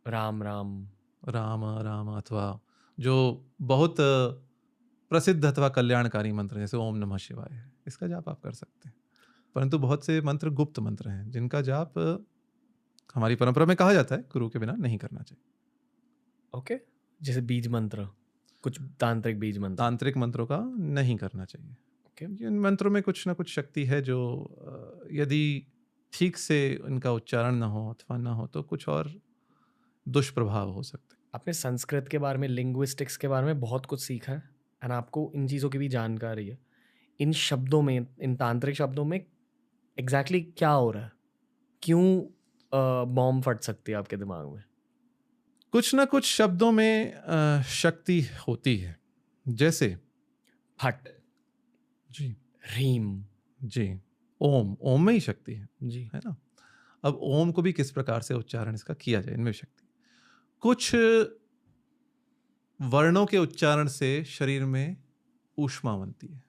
राम राम राम राम, अथवा जो बहुत प्रसिद्ध अथवा कल्याणकारी मंत्र जैसे ओम नमः शिवाय है, इसका जाप आप कर सकते हैं। परंतु बहुत से मंत्र गुप्त मंत्र हैं जिनका जाप हमारी परंपरा में कहा जाता है गुरु के बिना नहीं करना चाहिए। ओके, जैसे बीज मंत्र, कुछ तांत्रिक बीज मंत्र, तांत्रिक मंत्रों का नहीं करना चाहिए। इन मंत्रों में कुछ ना कुछ शक्ति है जो यदि ठीक से इनका उच्चारण ना हो अथवा ना हो तो कुछ और दुष्प्रभाव हो सकते हैं। आपने संस्कृत के बारे में, लिंग्विस्टिक्स के बारे में बहुत कुछ सीखा है एंड आपको इन चीज़ों की भी जानकारी है। इन शब्दों में, इन तांत्रिक शब्दों में एग्जैक्टली क्या हो रहा है? क्यों बॉम्ब फट सकती है आपके दिमाग में? कुछ ना कुछ शब्दों में शक्ति होती है, जैसे फट, जी रीम, जी ओम, ओम में ही शक्ति जी, है ना। अब ओम को भी किस प्रकार से उच्चारण इसका किया जाए, इनमें शक्ति। कुछ वर्णों के उच्चारण से शरीर में ऊष्मा बनती है,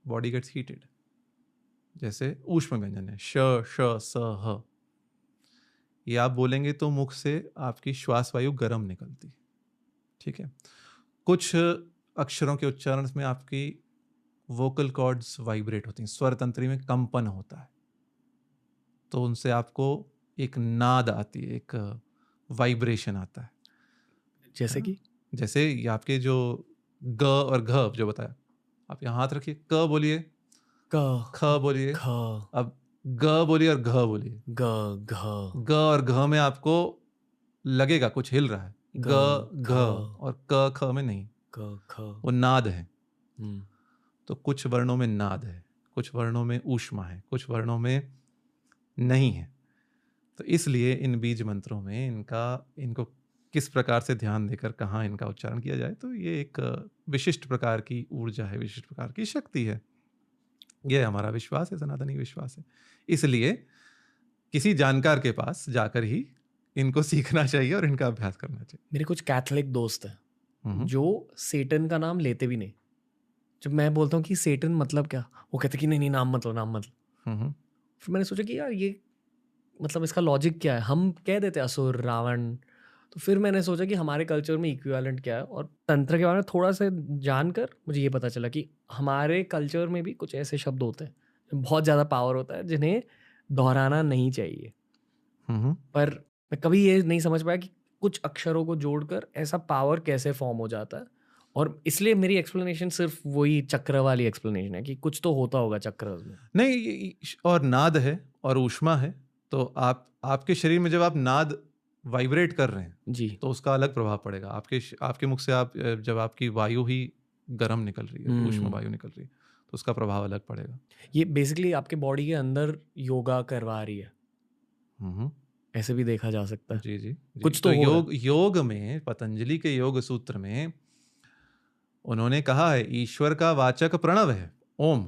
बॉडी गेट्स हीटेड। जैसे ऊष्म व्यंजन है श, श, स, ह। ये आप बोलेंगे तो मुख से आपकी श्वास वायु गर्म निकलती है, ठीक है। कुछ अक्षरों के उच्चारण में आपकी वोकल कॉर्ड्स वाइब्रेट होती हैं, स्वर तंत्री में कंपन होता है, तो उनसे आपको एक नाद आती है, एक वाइब्रेशन आता है। जैसे कि जैसे ये आपके जो ग और घ जो बताया, आप यहाँ हाथ रखिए, क बोलिए, क, ख बोलिए, ख, अब ग बोलिए और घ बोलिए। ग, घ, ग और घ में आपको लगेगा कुछ हिल रहा है, ग घ, और क ख में नहीं, क, ख। वो नाद है। हम्म, तो कुछ वर्णों में नाद है, कुछ वर्णों में ऊष्मा है, कुछ वर्णों में नहीं है। तो इसलिए इन बीज मंत्रों में इनको किस प्रकार से ध्यान देकर कहाँ इनका उच्चारण किया जाए, तो ये एक विशिष्ट प्रकार की ऊर्जा है, विशिष्ट प्रकार की शक्ति है। यह हमारा विश्वास है, सनातनी विश्वास है। इसलिए किसी जानकार के पास जाकर ही इनको सीखना चाहिए और इनका अभ्यास करना चाहिए। मेरे कुछ कैथोलिक दोस्त हैं हम्म, जो सेटन का नाम लेते भी नहीं। जब मैं बोलता हूँ कि सेटन मतलब क्या, वो कहते कि नहीं नहीं, नाम मत लो, नाम मत लो। हम्म, फिर मैंने सोचा कि यार ये मतलब इसका लॉजिक क्या है? हम कह देते असुर, रावण। तो फिर मैंने सोचा कि हमारे कल्चर में इक्विवेलेंट क्या है, और तंत्र के बारे में थोड़ा सा जानकर मुझे ये पता चला कि हमारे कल्चर में भी कुछ ऐसे शब्द होते हैं, बहुत ज़्यादा पावर होता है, जिन्हें दोहराना नहीं चाहिए। पर मैं कभी ये नहीं समझ पाया कि कुछ अक्षरों को जोड़कर ऐसा पावर कैसे फॉर्म हो जाता है। और इसलिए मेरी एक्सप्लेनेशन सिर्फ वही चक्र वाली एक्सप्लेनेशन है कि कुछ तो होता होगा चक्र में। नहीं, और नाद है और ऊष्मा है, तो आपके शरीर में जब आप नाद वाइब्रेट कर रहे हैं जी, तो उसका अलग प्रभाव पड़ेगा। आपके मुख से जब आपकी वायु ही गर्म निकल रही है, ऊष्म वायु निकल रही है, तो उसका प्रभाव अलग पड़ेगा। ये बेसिकली आपके बॉडी के अंदर योगा करवा रही है, ऐसे भी देखा जा सकता है। जी जी, कुछ तो हो रहा योग में, पतंजलि के योग सूत्र में उन्होंने कहा है ईश्वर का वाचक प्रणव है ओम,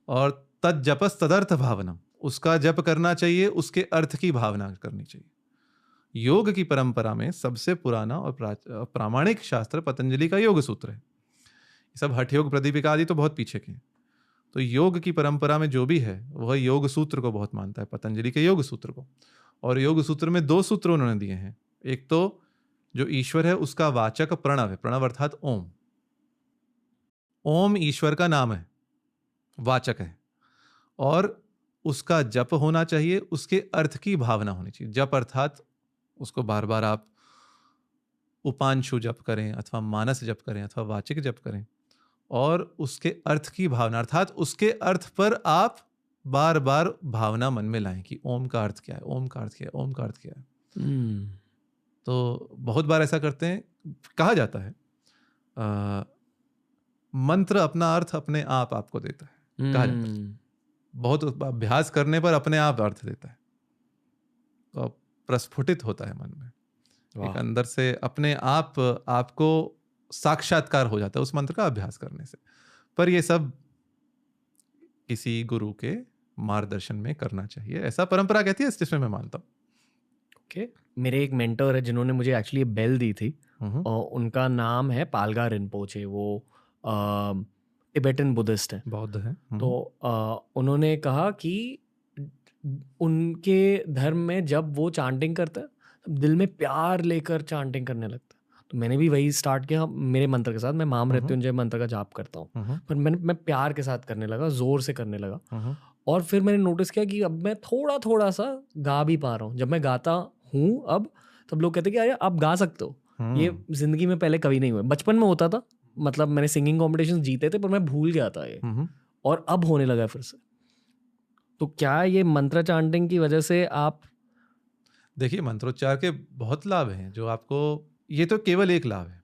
और तद जपस तदर्थ भावनम, उसका जप करना चाहिए, उसके अर्थ की भावना करनी चाहिए। योग की परंपरा में सबसे पुराना और प्रामाणिक शास्त्र पतंजलि का योग सूत्र है। ये सब हठ योग, प्रदीपिका आदि तो बहुत पीछे के हैं। तो योग की परंपरा में जो भी है वह योग सूत्र को बहुत मानता है, पतंजलि के योग सूत्र को। और योग सूत्र में 2 सूत्र उन्होंने दिए हैं। एक तो जो ईश्वर है उसका वाचक प्रणव है, प्रणव अर्थात ओम। ओम ईश्वर का नाम है, वाचक है, और उसका जप होना चाहिए, उसके अर्थ की भावना होनी चाहिए। जप अर्थात उसको बार बार आप उपांशु जप करें अथवा मानस जप करें अथवा वाचिक जप करें, और उसके अर्थ की भावना अर्थात उसके अर्थ पर आप बार बार भावना मन में लाएं कि ओम का अर्थ क्या है, ओम का अर्थ क्या है, ओम का अर्थ क्या है। तो बहुत बार ऐसा करते हैं, कहा जाता है मंत्र अपना अर्थ अपने आप आपको देता है, कहा जाता है। बहुत अभ्यास करने पर अपने आप अर्थ देता है, तो प्रस्फुटित होता है मन में, एक अंदर से अपने आप आपको साक्षात्कार हो जाता है उस मंत्र का अभ्यास करने से। पर ये सब किसी गुरु के मार्गदर्शन में करना चाहिए, ऐसा परंपरा कहती है, जिसमें मैं मानता हूँ। ओके, मेरे एक मेंटर है जिन्होंने मुझे एक्चुअली बेल दी थी, और उनका नाम है पालगा रिनपोचे। वो टिबेटन बुद्धिस्ट है, बौद्ध है। तो उन्होंने कहा कि उनके धर्म में जब वो चांटिंग करता है दिल में प्यार लेकर चांटिंग करने लगता है। तो मैंने भी वही स्टार्ट किया मेरे मंत्र के साथ। मैं माम मृत्युंजय मंत्र का जाप करता हूँ, पर मैं प्यार के साथ करने लगा, जोर से करने लगा। और फिर मैंने नोटिस किया कि अब मैं थोड़ा थोड़ा सा गा भी पा रहा हूँ। जब मैं गाता हूँ अब, तब लोग कहते हैं कि अरे आप गा सकते हो। ये जिंदगी में पहले कभी नहीं हुआ। बचपन में होता था, मतलब मैंने सिंगिंग कॉम्पिटिशन जीते थे, पर मैं भूल गया था ये, और अब होने लगा फिर से। तो क्या ये मंत्र चांटिंग की वजह से आप देखिए, मंत्रोच्चार के बहुत लाभ हैं जो आपको, ये तो केवल एक लाभ है,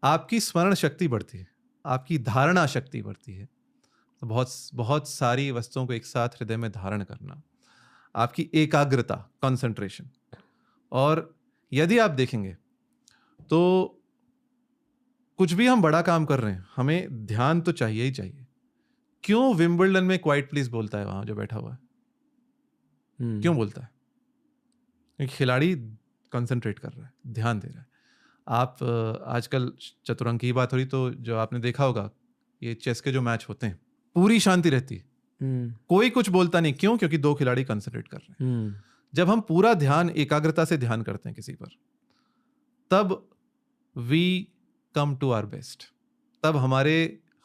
आपकी स्मरण शक्ति बढ़ती है, आपकी धारणा शक्ति बढ़ती है। तो बहुत बहुत सारी वस्तुओं को एक साथ हृदय में धारण करना, आपकी एकाग्रता, कंसंट्रेशन। और यदि आप देखेंगे तो कुछ भी हम बड़ा काम कर रहे हैं, हमें ध्यान तो चाहिए ही चाहिए। क्यों विंबलडन में क्वाइट प्लीज बोलता है वहां जो बैठा हुआ है? क्यों बोलता है? एक खिलाड़ी कंसंट्रेट कर रहा है, ध्यान दे रहा है। आप आजकल चतुरंग की बात हो रही, तो जो आपने देखा होगा ये चेस के जो मैच होते हैं, पूरी शांति रहती है, कोई कुछ बोलता नहीं। क्यों? क्योंकि दो खिलाड़ी कंसंट्रेट कर रहे हैं। जब हम पूरा ध्यान, एकाग्रता से ध्यान करते हैं किसी पर, तब we come to our best. तब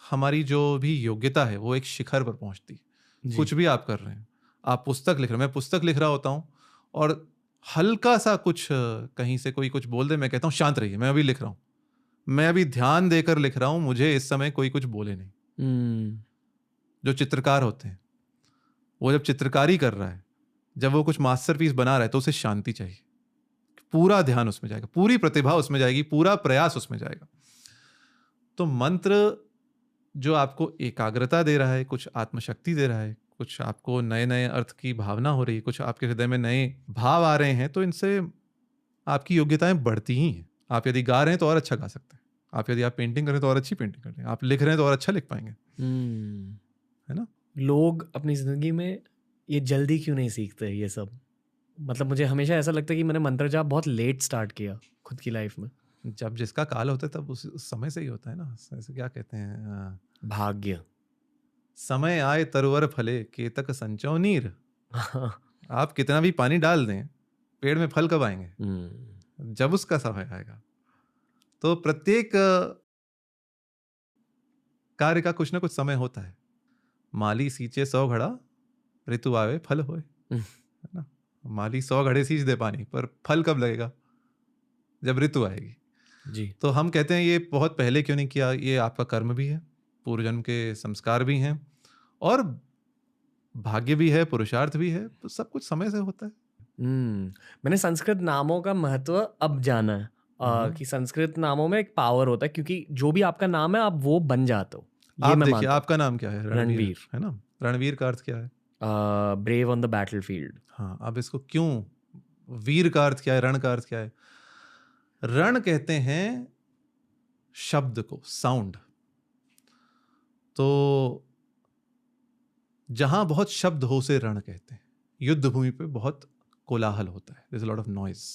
हमारी जो भी योग्यता है वो एक शिखर पर पहुंचती है। कुछ भी आप कर रहे हैं, आप पुस्तक लिख रहे हैं, मैं पुस्तक लिख रहा होता हूं और हल्का सा कुछ कहीं से कोई कुछ बोल दे, मैं कहता हूं शांत रहिए, मैं अभी लिख रहा हूं, मैं अभी ध्यान देकर लिख रहा हूं, मुझे इस समय कोई कुछ बोले नहीं। जो चित्रकार होते हैं, वो जब चित्रकारी कर रहा है, जब वो कुछ मास्टरपीस बना रहा है, तो उसे शांति चाहिए, पूरा ध्यान उसमें जाएगा, पूरी प्रतिभा उसमें जाएगी, पूरा प्रयास उसमें जाएगा। तो मंत्र जो आपको एकाग्रता दे रहा है, कुछ आत्मशक्ति दे रहा है, कुछ आपको नए नए अर्थ की भावना हो रही है, कुछ आपके हृदय में नए भाव आ रहे हैं, तो इनसे आपकी योग्यताएं बढ़ती ही हैं। आप यदि गा रहे हैं तो और अच्छा गा सकते हैं, आप पेंटिंग कर रहे हैं तो और अच्छी पेंटिंग कर रहे हैं, आप लिख रहे हैं तो और अच्छा लिख पाएंगे, है ना? लोग अपनी जिंदगी में ये जल्दी क्यों नहीं सीखते ये सब? मतलब मुझे हमेशा ऐसा लगता है कि मैंने मंत्र जाप बहुत लेट स्टार्ट किया खुद की लाइफ में। जब जिसका काल होता है तब उस समय से ही होता है ना। ऐसे क्या कहते हैं, भाग्य। समय आए तरुवर फले केतक संचो नीर। आप कितना भी पानी डाल दें, पेड़ में फल कब आएंगे? जब उसका समय आएगा। तो प्रत्येक कार्य का कुछ ना कुछ समय होता है। माली सींचे 100 घड़ा, ऋतु आवे फल होए, है ना? माली 100 घड़े सींच दे पानी, पर फल कब लगेगा? जब ऋतु आएगी जी। तो हम कहते हैं ये बहुत पहले क्यों नहीं किया? ये आपका कर्म भी है, पूर्व जन्म के संस्कार भी हैं, और भाग्य भी है, पुरुषार्थ भी है, तो सब कुछ समय से होता है। मैंने संस्कृत नामों का महत्व अब जाना है, कि संस्कृत नामों में एक पावर होता है, क्योंकि जो भी आपका नाम है आप वो बन जाते हो। आप देखिए, आपका नाम क्या है? रणवीर, है ना? रणवीर का अर्थ क्या है? Brave on the battlefield. हाँ, अब इसको क्यों, वीर का अर्थ क्या है, रण का अर्थ क्या है? रण कहते हैं शब्द को, साउंड। तो जहां बहुत शब्द हो उसे रण कहते हैं। युद्ध भूमि पे बहुत कोलाहल होता है, there's a lot of noise,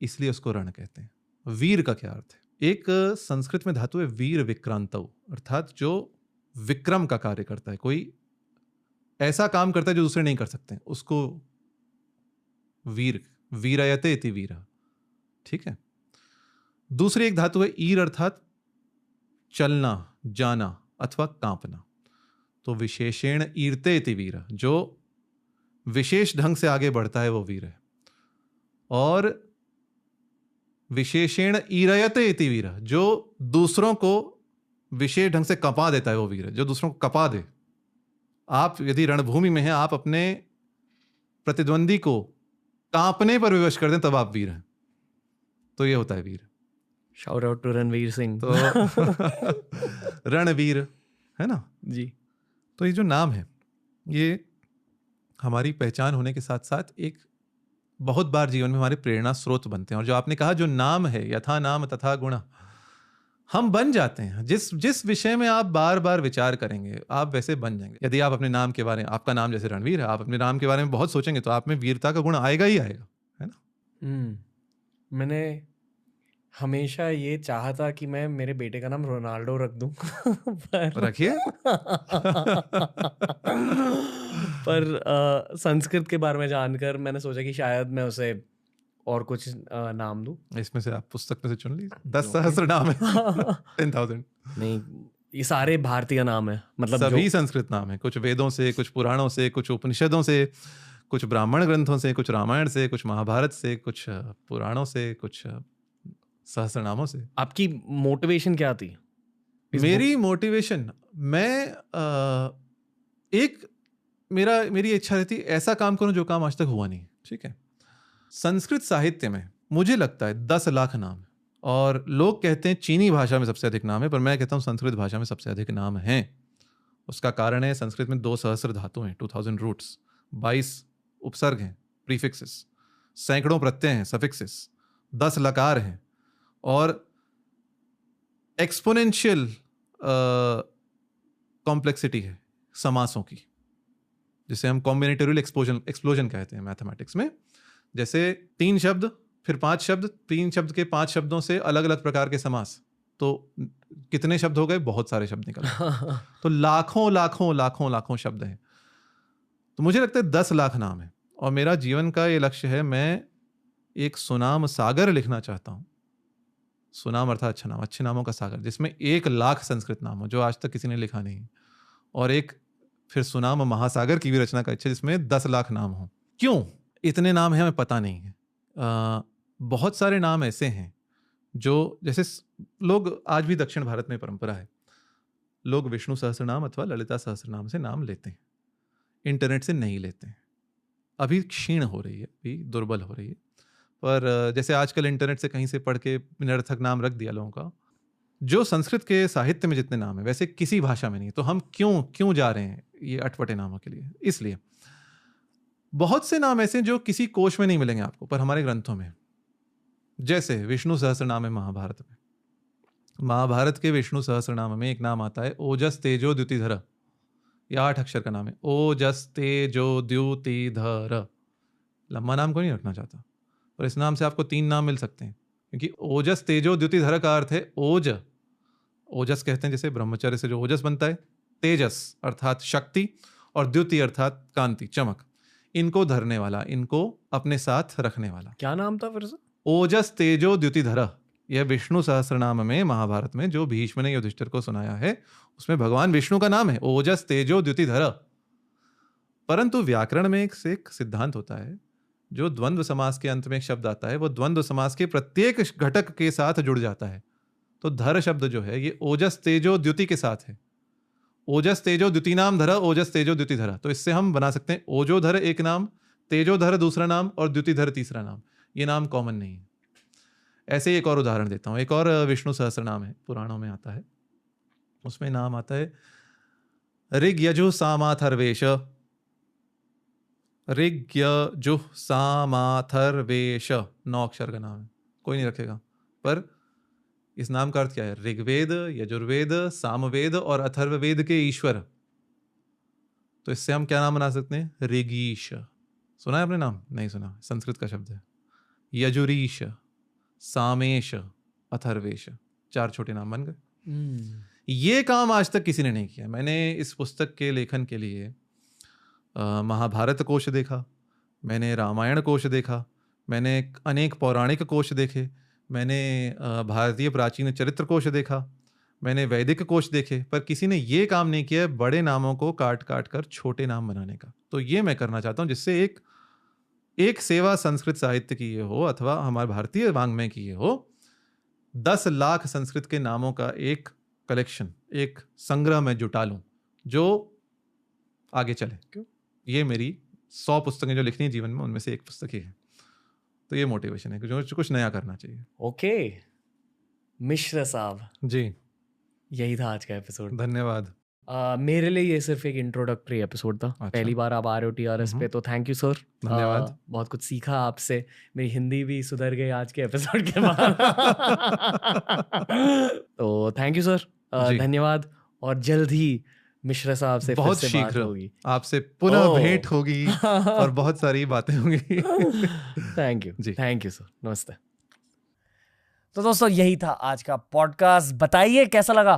इसलिए उसको रण कहते हैं। वीर का क्या अर्थ है? एक संस्कृत में धातु है वीर विक्रांतौ, अर्थात जो विक्रम का कार्य करता है, कोई ऐसा काम करता है जो दूसरे नहीं कर सकते, उसको वीर, वीरयते इति वीर, ठीक है। दूसरी एक धातु है ईर, अर्थात चलना, जाना अथवा कांपना। तो विशेषेण ईरते इति वीर, जो विशेष ढंग से आगे बढ़ता है वो वीर है। और विशेषेण ईरयते इति वीर, जो दूसरों को विशेष ढंग से कपा देता है वो वीर है, जो दूसरों को कपा दे। आप यदि रणभूमि में हैं, आप अपने प्रतिद्वंदी को कांपने पर विवश कर दें, तब आप वीर हैं। तो ये होता है वीर। Shout out to Ranveer Singh. तो रणवीर, है ना जी। तो ये जो नाम है, ये हमारी पहचान होने के साथ साथ एक बहुत बार जीवन में हमारे प्रेरणा स्रोत बनते हैं। और जो आपने कहा, जो नाम है, यथा नाम तथा गुण, हम बन जाते हैं। जिस विषय में आप बार बार विचार करेंगे, आप वैसे बन जाएंगे। यदि आप अपने नाम के बारे में, आपका नाम जैसे रणवीर है, आप अपने नाम के बारे में बहुत सोचेंगे, तो आप में वीरता का गुण आएगा ही आएगा, है ना? मैंने हमेशा ये चाहा था कि मैं मेरे बेटे का नाम रोनाल्डो रख दूं। रखिए। पर संस्कृत के बारे में जानकर मैंने सोचा कि शायद मैं उसे और कुछ नाम दूं। इसमें से आप पुस्तक में से चुन लीजिए, 10,000 नाम है। 10,000 नहीं, ये सारे भारतीय नाम है, मतलब सभी संस्कृत नाम है। कुछ वेदों से, कुछ पुराणों से, कुछ उपनिषदों से, कुछ ब्राह्मण ग्रंथों से, कुछ रामायण से, कुछ महाभारत से, कुछ पुराणों से, कुछ सहस्रनामों से। आपकी मोटिवेशन क्या थी? मेरी मोटिवेशन, मैं एक मेरी इच्छा रहती है ऐसा काम करूं जो काम आज तक हुआ नहीं। ठीक है, संस्कृत साहित्य में मुझे लगता है 10 लाख नाम है, और लोग कहते हैं चीनी भाषा में सबसे अधिक नाम है, पर मैं कहता हूं संस्कृत भाषा में सबसे अधिक नाम हैं। उसका कारण है संस्कृत में 2 सहस्र धातु हैं, 2000 रूट्स, 22 उपसर्ग हैं, प्रीफिक्सेस, सैकड़ों प्रत्यय हैं, सफिक्सेस, 10 लकार हैं, और एक्सपोनेंशियल कॉम्प्लेक्सिटी है समासों की, जिसे हम कॉम्बिनेटोरियल एक्सप्लोजन कहते हैं मैथमेटिक्स में। जैसे 3 शब्द फिर 5 शब्द, 3 शब्द के 5 शब्दों से अलग अलग प्रकार के समास, तो कितने शब्द हो गए? बहुत सारे शब्द निकल गए। तो लाखों लाखों लाखों लाखों शब्द हैं। तो मुझे लगता है 10 लाख नाम है, और मेरा जीवन का ये लक्ष्य है, मैं एक सुनाम सागर लिखना चाहता हूँ। सुनाम अर्थात अच्छा नाम, अच्छे नामों का सागर, जिसमें 1 लाख संस्कृत नाम हो जो आज तक किसी ने लिखा नहीं, और एक फिर सुनाम महासागर की भी रचना का इच्छा जिसमें 10 लाख नाम हो। क्यों इतने नाम हैं हमें पता नहीं है। बहुत सारे नाम ऐसे हैं जो, जैसे लोग आज भी दक्षिण भारत में परंपरा है, लोग विष्णु सहस्रनाम अथवा ललिता सहस्रनाम से नाम लेते हैं, इंटरनेट से नहीं लेते हैं। अभी क्षीण हो रही है, अभी दुर्बल हो रही है, पर जैसे आजकल इंटरनेट से कहीं से पढ़ के निरर्थक नाम रख दिया लोगों का। जो संस्कृत के साहित्य में जितने नाम है वैसे किसी भाषा में नहीं, तो हम क्यों जा रहे हैं ये अटपटे नामों के लिए? इसलिए बहुत से नाम ऐसे जो किसी कोश में नहीं मिलेंगे आपको, पर हमारे ग्रंथों में, जैसे विष्णु सहस्रनाम है महाभारत में। महाभारत के विष्णु सहस्रनाम में एक नाम आता है ओजस तेजो द्युतिधर। ये 8 अक्षर का नाम है, ओजस तेजो द्युतिधर। लंबा नाम को नहीं रखना चाहता, पर इस नाम से आपको 3 नाम मिल सकते हैं, क्योंकि ओजस तेजो द्युतिधर का अर्थ है ओज। ओजस कहते हैं जैसे ब्रह्मचर्य से जो ओजस बनता है, तेजस अर्थात शक्ति, और द्युति अर्थात कांति, चमक, इनको धरने वाला, इनको अपने साथ रखने वाला। क्या नाम था फिर से? ओजस तेजो द्युतिधर। यह विष्णु सहस्रनाम में महाभारत में जो भीष्म ने युधिष्ठिर को सुनाया है, उसमें भगवान विष्णु का नाम है ओजस तेजो द्युतिधर। परंतु व्याकरण में एक सिद्धांत होता है, जो द्वंद्व समास के अंत में एक शब्द आता है, वो द्वंद्व समास के प्रत्येक घटक के साथ जुड़ जाता है। तो धर शब्द जो है ये ओजस तेजो द्युति के साथ है। ओजस तेजो द्युतिनाम धर, ओजस तेजो द्युतिधर। तो इससे हम बना सकते हैं ओजोधर एक नाम, तेजोधर दूसरा नाम, और द्युतिधर तीसरा नाम। ये नाम कॉमन नहीं है। ऐसे ही एक और उदाहरण देता हूं। एक और विष्णु सहस्र नाम है, पुराणों में आता है, उसमें नाम आता है ऋग यजुः सामाथर्वेश। ऋग यजुः सामाथर्वेश 9 अक्षर का नाम है, कोई नहीं रखेगा, पर इस नाम का अर्थ क्या है? ऋग्वेद, यजुर्वेद, सामवेद और अथर्ववेद के ईश्वर। तो इससे हम क्या नाम बना सकते हैं? ऋगीश। सुना है आपने नाम? नहीं सुना, संस्कृत का शब्द है। यजुरीश, सामेश, अथर्वेश, 4 छोटे नाम बन गए। ये काम आज तक किसी ने नहीं किया। मैंने इस पुस्तक के लेखन के लिए महाभारत कोश देखा, मैंने रामायण कोश देखा, मैंने अनेक पौराणिक कोश देखे, मैंने भारतीय प्राचीन चरित्र कोश देखा, मैंने वैदिक कोश देखे, पर किसी ने ये काम नहीं किया बड़े नामों को काट काट कर छोटे नाम बनाने का। तो ये मैं करना चाहता हूँ, जिससे एक सेवा संस्कृत साहित्य की ये हो, अथवा हमारे भारतीय वाङ्मय की ये हो। 10 लाख संस्कृत के नामों का एक कलेक्शन, एक संग्रह में जुटा लूँ जो आगे चले। क्यों? ये मेरी 100 पुस्तकें जो लिखनी है जीवन में, उनमें से एक पुस्तक ही है। तो ये मोटिवेशन है कि जो कुछ नया करना चाहिए। ओके मिश्र साहब जी, यही था आज का एपिसोड। धन्यवाद। मेरे लिए ये सिर्फ एक इंट्रोडक्टरी एपिसोड था। अच्छा। पहली बार आप आ रहे हो TRS पे, तो थैंक यू सर। धन्यवाद। बहुत कुछ सीखा आपसे। मेरी हिंदी भी सुधर गई आज के एपिसोड के बाद। तो थैंक यू सर, धन्यवाद। और जल्द ही मिश्रा साहब से बहुत फिर से बात शीघ्र होगी, आपसे पुनः भेंट होगी और बहुत सारी बातें होंगी। Thank you ji, thank you sir, नमस्ते। तो दोस्तों यही था आज का पॉडकास्ट। बताइए कैसा लगा,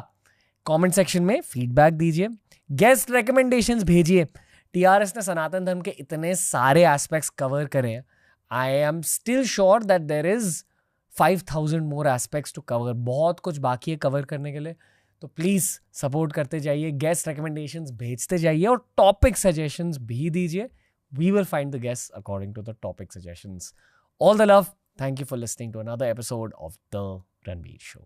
कमेंट सेक्शन में फीडबैक दीजिए, गेस्ट रिकमेंडेशंस भेजिए। TRS ने सनातन धर्म के इतने सारे एस्पेक्ट्स कवर करे हैं। I am still sure that there is 5000 more aspects to cover. बहुत कुछ बाकी है कवर करने के लिए, तो प्लीज़ सपोर्ट करते जाइए, गेस्ट रिकमेंडेशंस भेजते जाइए और टॉपिक सजेशंस भी दीजिए। We will find the guest according to the topic suggestions. All the love, thank you for listening to another episode of the Ranveer show.